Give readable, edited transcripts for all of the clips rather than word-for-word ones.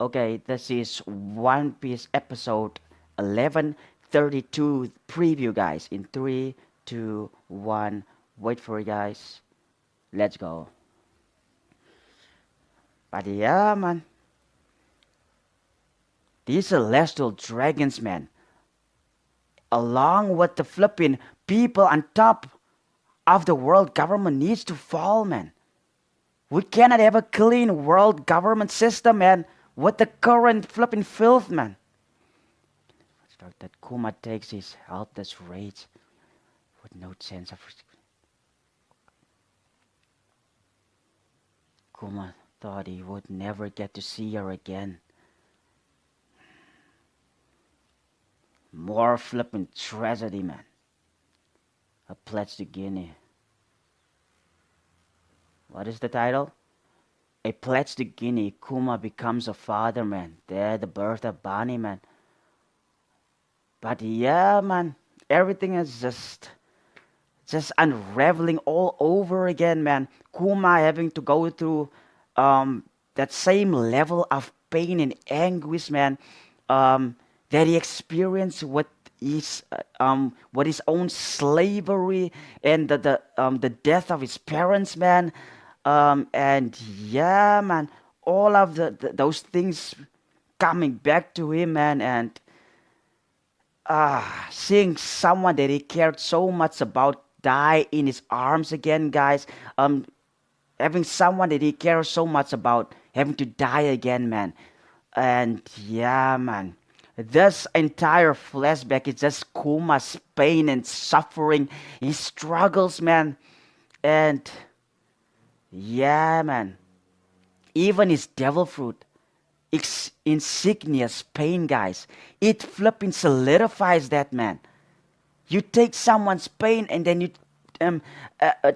Okay, this is One Piece episode 1132 preview, guys. In 3, 2, 1. Wait for it, guys. Let's go. But yeah, man. These celestial dragons, man. Along with the flipping people on top of the world government needs to fall, man. We cannot have a clean world government system, man, with the current flipping filth, man. Start that Kuma takes his helpless rage with no sense of Kuma thought he would never get to see her again. More flipping tragedy, man. A pledge to Guinea. What is the title? A pledge to Guinea. Kuma becomes a father, man. There, the birth of Bani, man. But yeah, man, everything is just unraveling all over again, man. Kuma having to go through that same level of pain and anguish, man, that he experienced with his own slavery and the death of his parents, man. And yeah, man, all of those things coming back to him, man, and seeing someone that he cared so much about die in his arms again, guys. Having someone that he cares so much about having to die again, man. And yeah, man. This entire flashback is just Kuma's pain and suffering. He struggles, man. And yeah, man. Even his devil fruit, insignious pain, guys. It flipping solidifies that, man. You take someone's pain and then you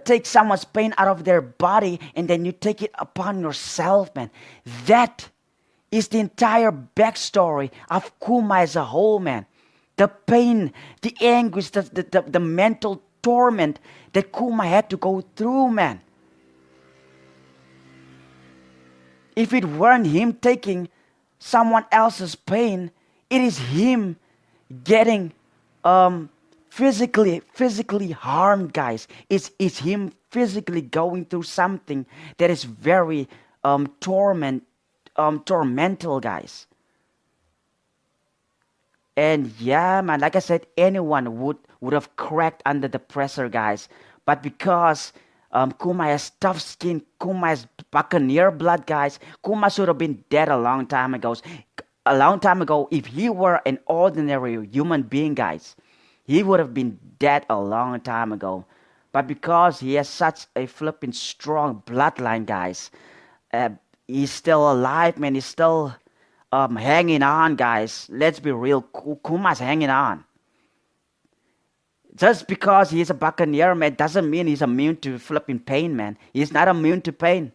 take someone's pain out of their body and then you take it upon yourself, man. That is the entire backstory of Kuma as a whole, man. The pain, the anguish, the mental torment that Kuma had to go through, man. If it weren't him taking someone else's pain, it is him getting physically harmed, guys. It's him physically going through something that is very tormental, guys. And yeah, man, like I said, anyone would have cracked under the pressure, guys. But because Kuma has tough skin, Kuma has buccaneer blood, guys. Kuma should have been dead a long time ago. A long time ago, if he were an ordinary human being, guys, he would have been dead a long time ago. But because he has such a flipping strong bloodline, guys, uh, he's still alive, man. He's still hanging on, guys. Let's be real. Kuma's hanging on. Just because he's a buccaneer, man, doesn't mean he's immune to flipping pain, man. He's not immune to pain.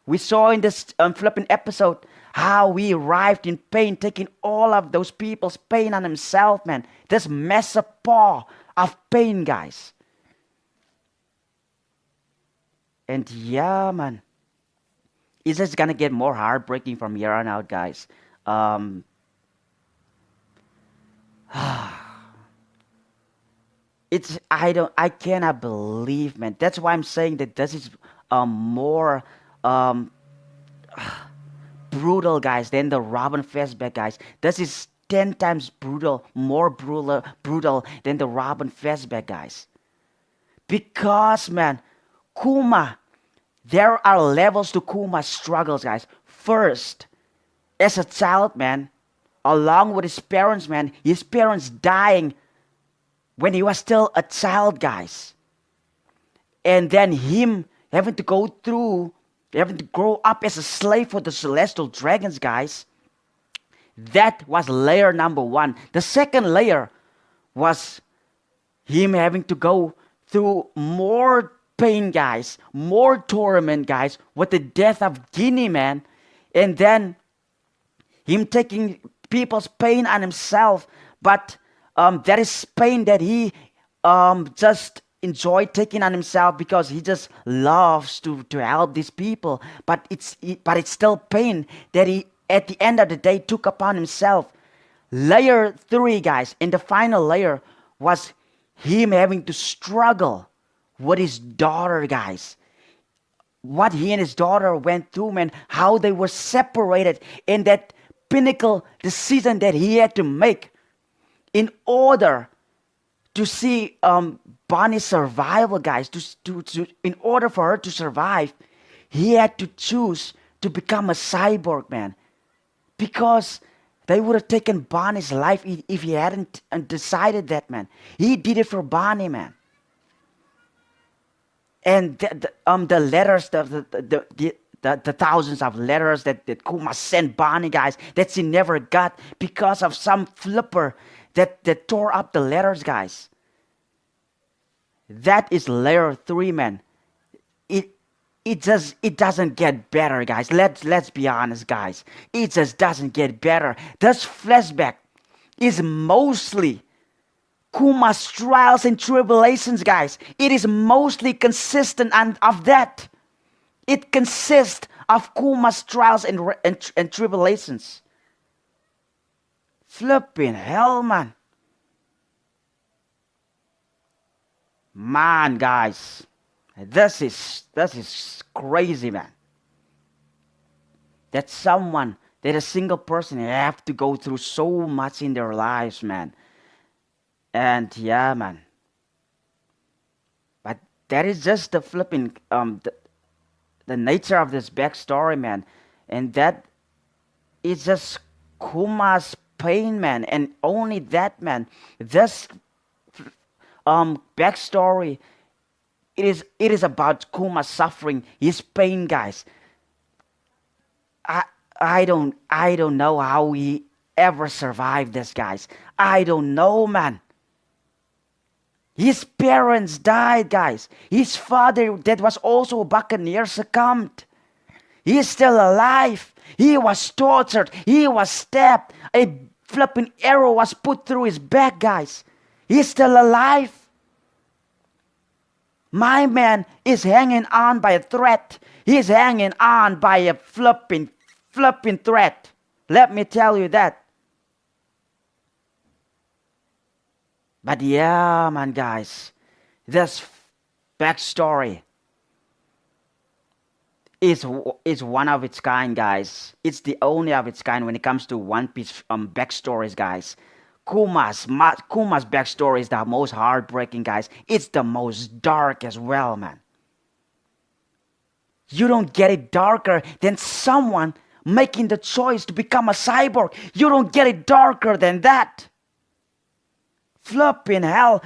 We saw in this flipping episode how he arrived in pain, taking all of those people's pain on himself, man. This massive paw of pain, guys. And yeah, man, it's just gonna get more heartbreaking from here on out, guys. Um, I cannot believe, man. That's why I'm saying that this is more um brutal, guys, than the Robin flashback, guys. This is 10 times more brutal than the Robin flashback, guys. Because, man, Kuma, there are levels to Kuma's struggles, guys. First, as a child, man, along with his parents dying when he was still a child, guys. And then him having to grow up as a slave for the celestial dragons, guys. That was layer number one. The second layer was him having to go through more pain, guys, more torment, guys, with the death of Guinea, man. And then him taking people's pain on himself. But that is pain that he just enjoy taking on himself because he just loves to help these people. But it's still pain that he at the end of the day took upon himself. Layer 3, guys, and the final layer was him having to struggle with his daughter, guys. What he and his daughter went through, man, how they were separated, and that pinnacle decision that he had to make in order to see Bonnie's survival, guys. In order for her to survive, he had to choose to become a cyborg, man, because they would have taken Bonnie's life if he hadn't decided that, man. He did it for Bonnie, man. And the letters, the thousands of letters that Kuma sent Bonnie, guys, that she never got because of some flipper that tore up the letters, guys. That is layer 3, man. It doesn't get better, guys. Let's be honest, guys. It just doesn't get better. This flashback is mostly Kuma's trials and tribulations, guys. It is mostly consistent of that. It consists of Kuma's trials and tribulations. Flipping hell, man. Man, guys. This is crazy, man. That a single person have to go through so much in their lives, man. And yeah, man. But that is just the flipping the nature of this backstory, man. And that is just Kuma's pain, man. And only that, man. This backstory, it is about Kuma's suffering, his pain, guys. I don't know how he ever survived this, guys. I don't know, man. His parents died, guys. His father, that was also a buccaneer, succumbed. He is still alive. He was tortured. He was stabbed. A flipping arrow was put through his back, guys. He's still alive. My man is hanging on by a thread. He's hanging on by a flipping thread. Let me tell you that. But yeah, man, guys, this backstory is one of its kind, guys. It's the only of its kind when it comes to One Piece backstories, guys. Kuma's backstory is the most heartbreaking, guys. It's the most dark as well, man. You don't get it darker than someone making the choice to become a cyborg. You don't get it darker than that. Flipping hell,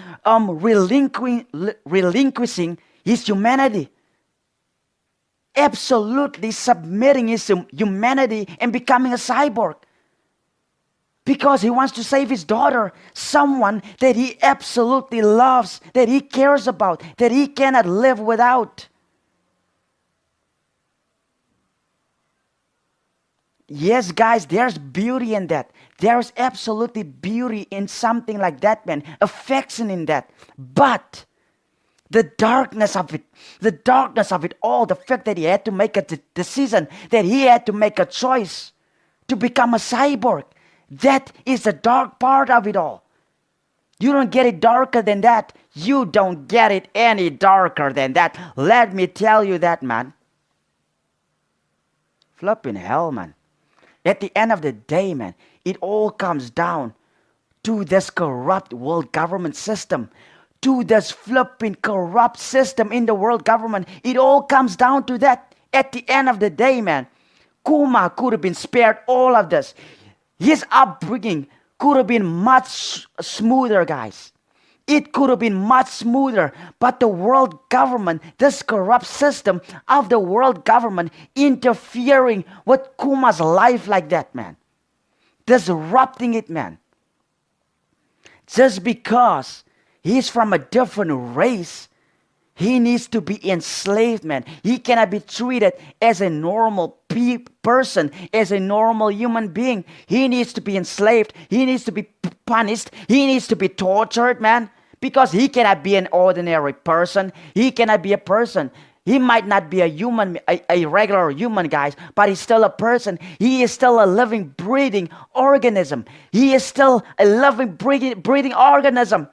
relinquishing his humanity. Absolutely submitting his humanity and becoming a cyborg. Because he wants to save his daughter, someone that he absolutely loves, that he cares about, that he cannot live without. Yes, guys, there's beauty in that. There's absolutely beauty in something like that, man. Affection in that. But the darkness of it all, the fact that he had to make a decision, that he had to make a choice to become a cyborg, that is the dark part of it all. You don't get it darker than that. You don't get it any darker than that. Let me tell you that, man. Flipping hell, man. At the end of the day, man, it all comes down to this corrupt world government system. To this flipping corrupt system in the world government. It all comes down to that. At the end of the day, man, Kuma could have been spared all of this. His upbringing could have been much smoother, guys. It could have been much smoother, but the world government, this corrupt system of the world government interfering with Kuma's life like that, man. Disrupting it, man. Just because he's from a different race, he needs to be enslaved, man. He cannot be treated as a normal person, as a normal human being. He needs to be enslaved. He needs to be punished. He needs to be tortured, man. Because he cannot be an ordinary person. He cannot be a person He might not be a human, a regular human, guys, but he's still a person. He is still a living, breathing organism. He is still a living, breathing organism.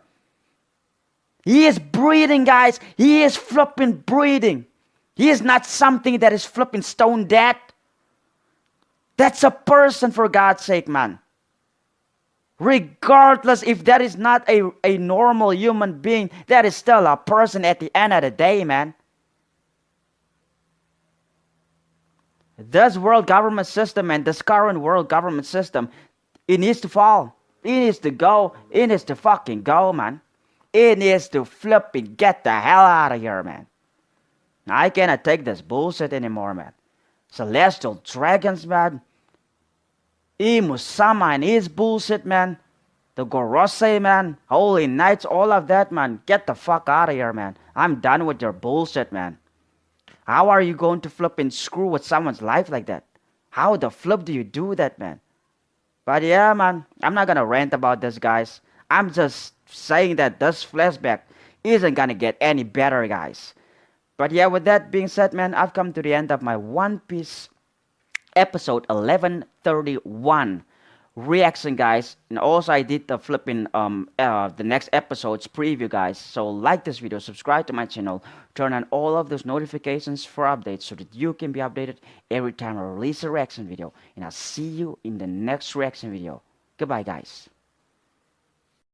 He is breathing, guys. He is flipping breathing. He is not something that is flipping stone dead. That's a person, for God's sake, man. Regardless if that is not a normal human being, that is still a person at the end of the day, man. This world government system and this current world government system, it needs to fall. It needs to go. It needs to fucking go, man. It needs to flip and get the hell out of here, man. I cannot take this bullshit anymore, man. Celestial dragons, man. Imusama and his bullshit, man. The Gorosei, man. Holy Knights, all of that, man. Get the fuck out of here, man. I'm done with your bullshit, man. How are you going to flip and screw with someone's life like that? How the flip do you do that, man? But yeah, man, I'm not gonna rant about this, guys. I'm just saying that this flashback isn't gonna get any better, guys. But yeah, with that being said, man, I've come to the end of my One Piece episode 1131 reaction, guys. And also I did the flipping the next episode's preview, guys. So like this video, subscribe to my channel, turn on all of those notifications for updates so that you can be updated every time I release a reaction video. And I'll see you in the next reaction video. Goodbye, guys.